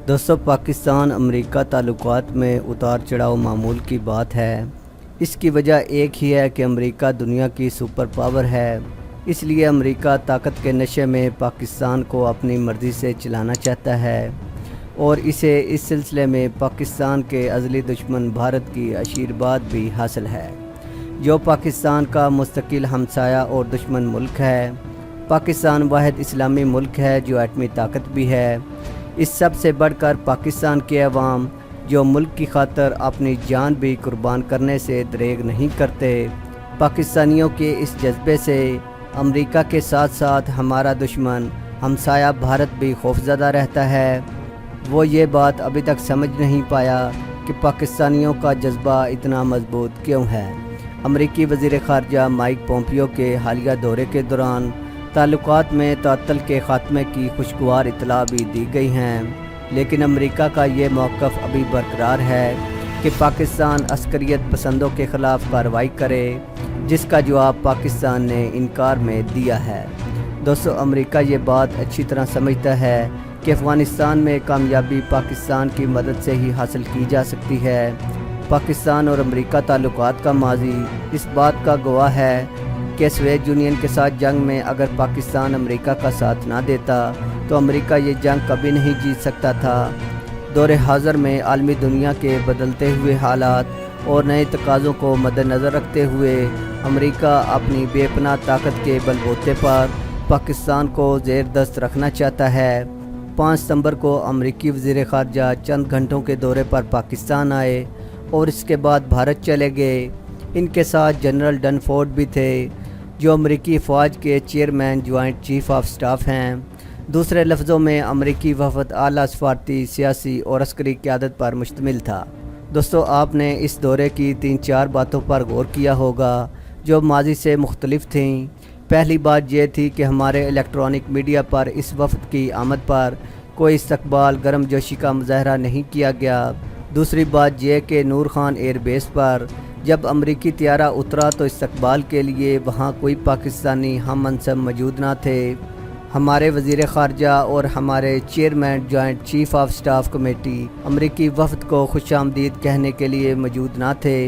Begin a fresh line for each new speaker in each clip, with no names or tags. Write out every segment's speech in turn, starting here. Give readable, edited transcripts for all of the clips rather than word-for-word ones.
दोस्तों, पाकिस्तान अमेरिका ताल्लुकात में उतार चढ़ाव मामूल की बात है। इसकी वजह एक ही है कि अमेरिका दुनिया की सुपर पावर है, इसलिए अमेरिका ताकत के नशे में पाकिस्तान को अपनी मर्ज़ी से चलाना चाहता है और इसे इस सिलसिले में पाकिस्तान के अज़ली दुश्मन भारत की आशीर्वाद भी हासिल है, जो पाकिस्तान का मुस्तकिल हमसाया और दुश्मन मुल्क है। पाकिस्तान वाहिद इस्लामी मुल्क है जो एटमी ताकत भी है। इस सब से बढ़कर पाकिस्तान के अवाम जो मुल्क की खातर अपनी जान भी कुर्बान करने से दरेग नहीं करते, पाकिस्तानियों के इस जज्बे से अमेरिका के साथ साथ हमारा दुश्मन हमसाया भारत भी खौफज़दा रहता है। वो ये बात अभी तक समझ नहीं पाया कि पाकिस्तानियों का जज्बा इतना मजबूत क्यों है। अमेरिकी वज़ीर ख़ारजा माइक पोम्पियो के हालिया दौरे के दौरान ताल्लुकात में तअत्तुल के ख़ात्मे की खुशगवार इतला भी दी गई हैं, लेकिन अमेरिका का ये मौक़िफ़ अभी बरकरार है कि पाकिस्तान अस्करियत पसंदों के ख़िलाफ़ कार्रवाई करे, जिसका जवाब पाकिस्तान ने इनकार में दिया है। दोस्तों, अमेरिका ये बात अच्छी तरह समझता है कि अफ़गानिस्तान में कामयाबी पाकिस्तान की मदद से ही हासिल की जा सकती है। पाकिस्तान और अमेरिका ताल्लुकात का माजी इस बात का गवाह है कि सोवियत यूनियन के साथ जंग में अगर पाकिस्तान अमेरिका का साथ ना देता तो अमेरिका ये जंग कभी नहीं जीत सकता था। दौरे हाज़र में आलमी दुनिया के बदलते हुए हालात और नए तकाज़ों को मद्देनज़र रखते हुए अमेरिका अपनी बेपनाह ताकत के बलबूते पर पाकिस्तान को ज़ेर दस्त रखना चाहता है। 5 सितंबर को अमेरिकी वज़ीर ख़ारजा चंद घंटों के दौरे पर पाकिस्तान आए और इसके बाद भारत चले गए। इनके साथ जनरल डनफोर्ड भी थे, जो अमेरिकी फ़ौज के chairman joint chief of staff हैं। दूसरे लफ्ज़ों में अमेरिकी वफ़द आला सफ़ारती, सियासी और अस्करी क़यादत पर मुश्तमिल था। दोस्तों, आपने इस दौरे की 3-4 बातों पर गौर किया होगा जो माजी से मुख्तलिफ थीं। पहली बात यह थी कि हमारे इलेक्ट्रॉनिक मीडिया पर इस वफ़द की आमद पर कोई इस्तकबाल गर्म जोशी का मुज़ाहरा नहीं किया गया। दूसरी बात यह कि नूर ख़ान एयरबेस पर जब अमेरिकी त्यारा उतरा तो इस्तकबाल के लिए वहाँ कोई पाकिस्तानी हम मनसब मौजूद ना थे। हमारे वज़ीर ख़ारजा और हमारे chairman joint chief of staff committee अमेरिकी वफ़द को खुशामदीद कहने के लिए मौजूद ना थे।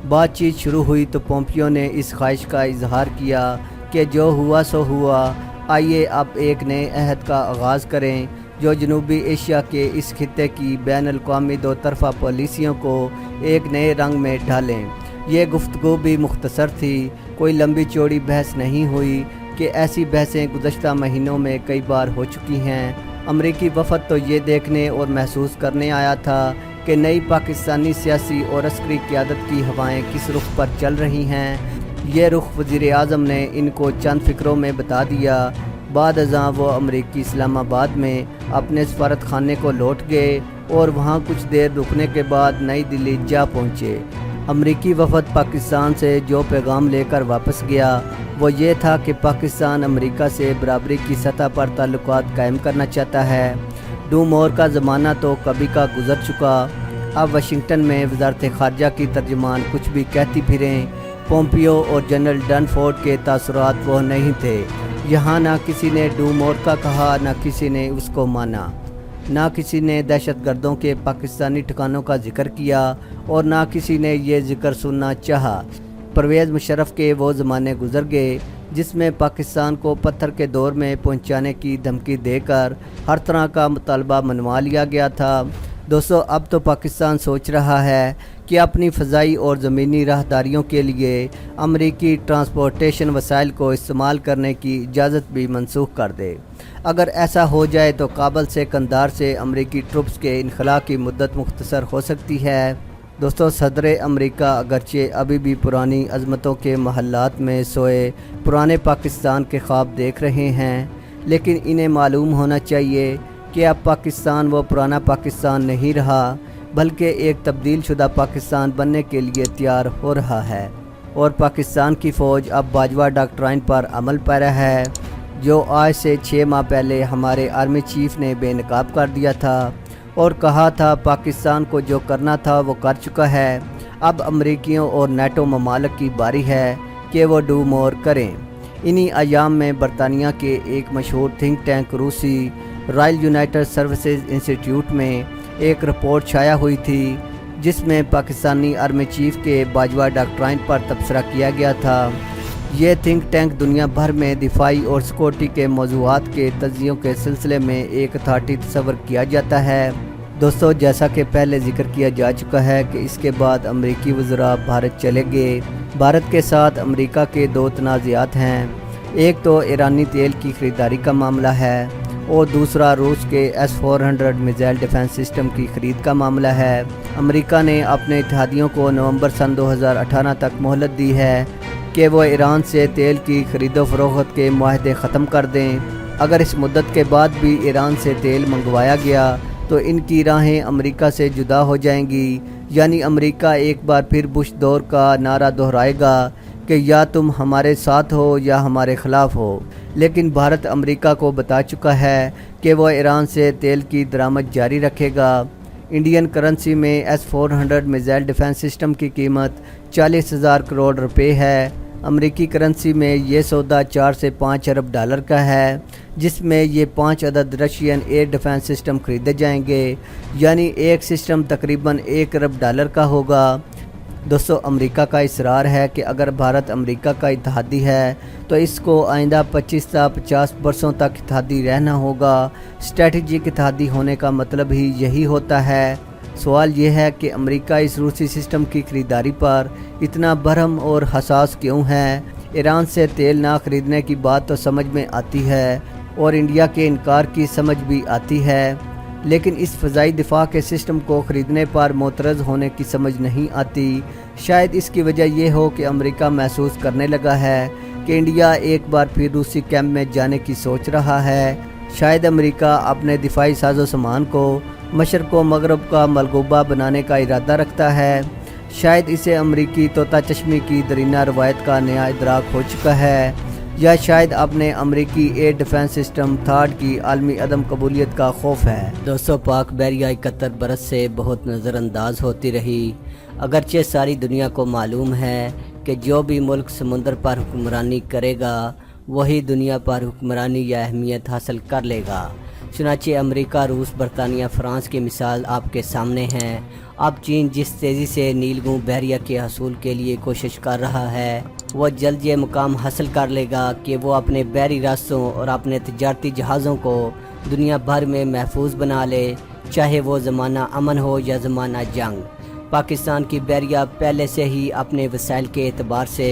बातचीत शुरू हुई तो पोम्पियो ने इस ख्वाहिश का इजहार किया कि जो हुआ सो हुआ, आइए अब एक नए अहद का आगाज़ करें जो जनूबी एशिया के इस खित्ते की बैन-अल-अक़वामी दो तरफ़ा पॉलिसियों को एक नए रंग में ढालें। ये गुफ्तगू भी मुख्तसर थी, कोई लंबी चौड़ी बहस नहीं हुई कि ऐसी बहसें गुज़श्ता महीनों में कई बार हो चुकी हैं। अमेरिकी वफ़द तो ये देखने और महसूस करने आया था कि नई पाकिस्तानी सियासी और अस्करी क़यादत की हवाएं किस रुख पर चल रही हैं। ये रुख वज़ीर आज़म ने इनको चंद फ़िक्रों में बता दिया। बाद अज़ां वो अमेरिकी इस्लामाबाद में अपने सफारत खाने को लौट गए और वहाँ कुछ देर रुकने के बाद नई दिल्ली जा पहुँचे। अमेरिकी वफ़द पाकिस्तान से जो पैगाम लेकर वापस गया वो ये था कि पाकिस्तान अमेरिका से बराबरी की सतह पर ताल्लुकात कायम करना चाहता है। डू मोर का ज़माना तो कभी का गुज़र चुका। अब वाशिंगटन में वज़ारत ख़ारजा की तर्जुमान कुछ भी कहती फिरें। पोम्पियो और जनरल डनफोर्ड के तासुरात वो नहीं थे। यहाँ ना किसी ने डू मोर का कहा, ना किसी ने उसको माना, ना किसी ने दहशतगर्दों के पाकिस्तानी ठिकानों का जिक्र किया और ना किसी ने ये जिक्र सुनना चाहा। परवेज़ मुशर्रफ के वो ज़माने गुजर गए जिसमें पाकिस्तान को पत्थर के दौर में पहुँचाने की धमकी देकर हर तरह का मुतालबा मनवा लिया गया था। दोस्तों, अब तो पाकिस्तान सोच रहा है कि अपनी फ़ज़ाई और ज़मीनी राहदारियों के लिए अमेरिकी ट्रांसपोर्टेशन वसाइल को इस्तेमाल करने की इजाज़त भी मनसूख कर दे। अगर ऐसा हो जाए तो काबल से कंधार से अमेरिकी ट्रुप्स के इनखला की मुद्दत मुख्तसर हो सकती है। दोस्तों, सदर अमेरिका अगरचे अभी भी पुरानी अज़मतों के महल्लात में सोए पुराने पाकिस्तान के ख्वाब देख रहे हैं, लेकिन इन्हें मालूम होना चाहिए कि अब पाकिस्तान वो पुराना पाकिस्तान नहीं रहा, बल्कि एक तब्दील शुदा पाकिस्तान बनने के लिए तैयार हो रहा है। और पाकिस्तान की फ़ौज अब बाजवा डॉक्ट्राइन पर अमल पैरा है, जो आज से 6 माह पहले हमारे आर्मी चीफ़ ने बेनकाब कर दिया था और कहा था पाकिस्तान को जो करना था वो कर चुका है। अब अमरीकियों और नेटो ममालिक की बारी है कि वो डू मोर करें। इन्हीं अयाम में बरतानिया के एक मशहूर थिंक टैंक रूसी रॉयल यूनाइटेड सर्विसेज इंस्टीट्यूट में एक रिपोर्ट छाया हुई थी जिसमें पाकिस्तानी आर्मी चीफ के बाजवा डॉक्ट्राइन पर तबसरा किया गया था। ये थिंक टैंक दुनिया भर में दिफाई और सिक्योरिटी के मौज़ूआत के तज्ज़ियों के सिलसिले में एक अथॉरिटी तस्वर किया जाता है। दोस्तों, जैसा कि पहले जिक्र किया जा चुका है कि इसके बाद अमरीकी वज़रा भारत चले गए। भारत के साथ अमरीका के दो तनाज़ात हैं, एक तो ईरानी तेल की ख़रीदारी का मामला है और दूसरा रूस के S-400 मिज़ाइल डिफेंस सिस्टम की ख़रीद का मामला है। अमरीका ने अपने इत्तेहादियों को नवंबर सन 2018 तक मोहलत दी है कि वो ईरान से तेल की ख़रीदो फ़रोख्त के मुआहदे ख़त्म कर दें। अगर इस मुद्दत के बाद भी ईरान से तेल मंगवाया गया तो इनकी राहें अमरीका से जुदा हो जाएंगी, यानी अमरीका एक बार फिर बुश दौर का नारा दोहराएगा कि या तुम हमारे साथ हो या हमारे ख़िलाफ़ हो। लेकिन भारत अमरीका को बता चुका है कि वह ईरान से तेल की दरामद जारी रखेगा। इंडियन करेंसी में S-400 मिज़ाइल डिफेंस सिस्टम की कीमत 40,000 करोड़ रुपए है। अमरीकी करेंसी में ये सौदा 4 से 5 अरब डॉलर का है, जिसमें ये 5 अदद रशियन एयर डिफेंस सिस्टम खरीदे जाएंगे, यानी एक सिस्टम तकरीबन 1 अरब डॉलर का होगा। दोस्तों, अमेरिका का इसरार है कि अगर भारत अमेरिका का इत्तेहादी है तो इसको आइंदा 25 से 50 बरसों तक इत्तेहादी रहना होगा। स्ट्रेटजिक इत्तेहादी होने का मतलब ही यही होता है। सवाल यह है कि अमेरिका इस रूसी सिस्टम की ख़रीदारी पर इतना बरहम और हसास क्यों है। ईरान से तेल ना ख़रीदने की बात तो समझ में आती है और इंडिया के इनकार की समझ भी आती है, लेकिन इस फ़ज़ाई दिफा के सिस्टम को ख़रीदने पर मोतरज़ होने की समझ नहीं आती। शायद इसकी वजह यह हो कि अमेरिका महसूस करने लगा है कि इंडिया एक बार फिर रूसी कैंप में जाने की सोच रहा है। शायद अमेरिका अपने दिफाई साजो सामान को मशरक़ व मग़रब का मलगूबा बनाने का इरादा रखता है। शायद इसे अमरीकी तोता चश्मी की दरीना रवायत का नया इदराक हो चुका है, या शायद अपने अमरीकी एयर डिफेंस सिस्टम थाड की आलमी अदम कबूलियत का खौफ है। दोस्तों, पाक बहरिया 71 बरस से बहुत नज़रअंदाज होती रही। अगरचे सारी दुनिया को मालूम है कि जो भी मुल्क समुंदर पर हुक्मरानी करेगा वही दुनिया पर हुक्मरानी या अहमियत हासिल कर लेगा। चुनांचे अमेरिका, रूस, बरतानिया, फ़्रांस की मिसाल आपके सामने हैं। अब चीन जिस तेज़ी से नीलगू बहरिया के हसूल के लिए कोशिश कर रहा है, वह जल्द ये मुकाम हासिल कर लेगा कि वो अपने बहरी रास्तों और अपने तिजारती जहाज़ों को दुनिया भर में महफूज बना ले, चाहे वो ज़माना अमन हो या ज़माना जंग। पाकिस्तान की बहरिया पहले से ही अपने वसाइल के एतबार से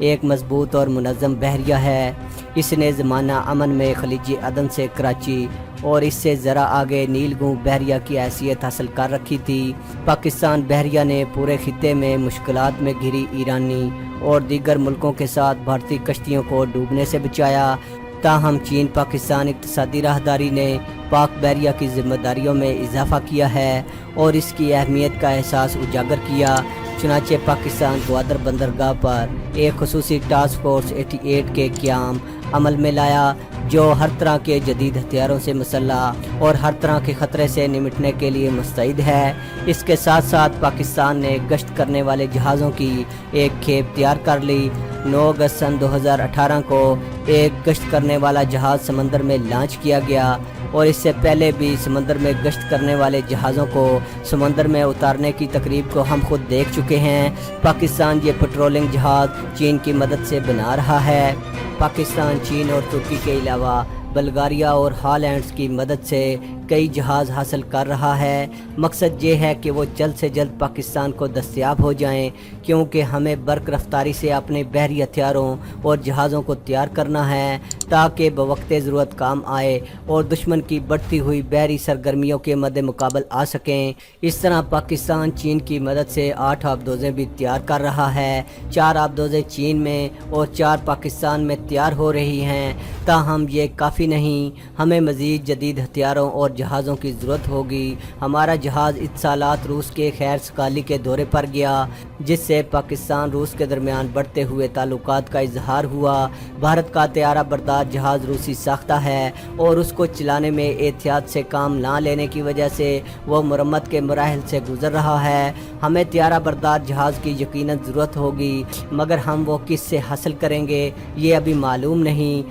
एक मजबूत और मुनज़्ज़म बहरिया है। इसने ज़माना अमन में खलीज अदन से कराची और इससे ज़रा आगे नीलगू बहरिया की हैसियत हासिल कर रखी थी। पाकिस्तान बहरिया ने पूरे खित्ते में मुश्किलात में घिरी ईरानी और दीगर मुल्कों के साथ भारतीय कश्तियों को डूबने से बचाया। ताहम चीन पाकिस्तान इक़्तिसादी राहदारी ने पाक बहरिया की ज़िम्मेदारियों में इजाफ़ा किया है और इसकी अहमियत का एहसास उजागर किया। चुनांचे पाकिस्तान ग्वादर बंदरगाह पर एक खुसूसी टास्क फोर्स 88 के क़याम अमल में लाया, जो हर तरह के जदीद हथियारों से मुसल्लह और हर तरह के ख़तरे से निमटने के लिए मुस्तैद है। इसके साथ साथ पाकिस्तान ने गश्त करने वाले जहाज़ों की एक खेप तैयार कर ली। 9 अगस्त सन 2018 को एक गश्त करने वाला जहाज़ समंदर में लॉन्च किया गया और इससे पहले भी समंदर में गश्त करने वाले जहाज़ों को समंदर में उतारने की तकरीब को हम खुद देख चुके हैं। पाकिस्तान ये पेट्रोलिंग जहाज़ चीन की मदद से बना रहा है। पाकिस्तान चीन और तुर्की के अलावा बल्गारिया और हॉलैंड की मदद से कई जहाज़ हासिल कर रहा है। मकसद ये है कि वो जल्द से जल्द पाकिस्तान को दस्तयाब हो जाएं, क्योंकि हमें बर्क रफ्तारी से अपने बहरी हथियारों और जहाज़ों को तैयार करना है ताकि बवक्ते ज़रूरत काम आए और दुश्मन की बढ़ती हुई बहरी सरगर्मियों के मद्दे मुकाबल आ सकें। इस तरह पाकिस्तान चीन की मदद से 8 आबदोज़ें भी तैयार कर रहा है। 4 आबदोज़ें चीन में और 4 पाकिस्तान में तैयार हो रही हैं। ताहम ये काफ़ी नहीं, हमें मज़ीद जदीद हथियारों और जहाज़ों की ज़रूरत होगी। हमारा जहाज़ इत्तसालात रूस के खैर सकाली के दौरे पर गया, जिससे पाकिस्तान रूस के दरमियान बढ़ते हुए ताल्लुकात का इजहार हुआ। भारत का तैयारा बरदार जहाज़ रूसी साख्ता है और उसको चलाने में एहतियात से काम ना लेने की वजह से वह मरम्मत के मराहल से गुजर रहा है। हमें तैयारा बरदार जहाज़ की यकीनन ज़रूरत होगी, मगर हम वो किस से हासिल करेंगे ये अभी मालूम नहीं।